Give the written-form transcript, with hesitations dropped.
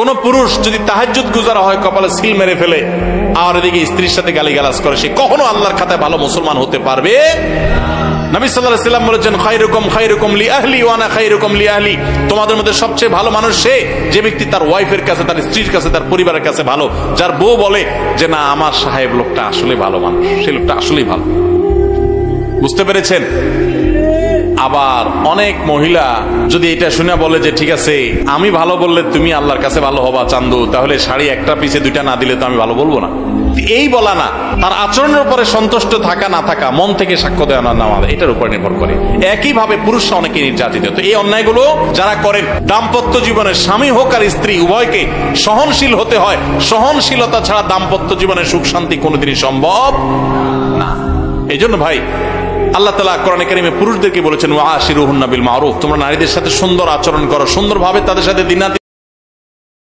কোন পুরুষ যদি তাহাজ্জুদ গুজার হয়, কপালে সিল মেরে ফেলে, আর এদিকে স্ত্রীর সাথে গালিগালাজ করে, সে কখনো আল্লাহর খাতায় ভালো মুসলমান হতে পারবে। নবী সাল্লাল্লাহু আলাইহি ওয়াসাল্লাম বলেছেন, খায়রুকুম লি আহলি ওয়া আনা খায়রুকুম লি আহলি। তোমাদের মধ্যে সবচেয়ে ভালো মানুষ সে যে ব্যক্তি তার ওয়াইফের কাছে, তার স্ত্রীর কাছে, তার পরিবারের কাছে ভালো। যার বউ বলে যে না, আমার সাহেব লোকটা আসলে ভালো মানুষ, সেই লোকটা আসলেই ভালো। বুঝতে পেরেছেন? আবার অনেক মহিলা যদি এটা শুনে বলে যে ঠিক আছে, আমি ভালো বললে তুমি আল্লাহর কাছে ভালো হবা চান্দু, তাহলে শাড়ি একটা পিছে দুইটা না দিলে তো আমি ভালো বলবো না। এই বলা না, তার আচরণের উপরে সন্তুষ্ট থাকা না থাকা, মন থেকে সাক্ষ্য দেওয়া না নেওয়া, এটার উপর নির্ভর করে। একইভাবে পুরুষরা অনেকে নির্যাতিত। তো এই অন্যায়গুলো যারা করেন, দাম্পত্য জীবনে স্বামী হোক আর স্ত্রী উভয়কে সহনশীল হতে হয়। সহনশীলতা ছাড়া দাম্পত্য জীবনে সুখ শান্তি কোনোদিনই সম্ভব না। এই জন্য ভাই, আল্লাহ তাআলা কোরআনে কারীমে পুরুষদেরকে বলেছেন, ওয়াশিরুহুন্না বিল মারুফ, তোমরা নারীদের সাথে সুন্দর আচরণ করো, সুন্দরভাবে তাদের সাথে দিনাতি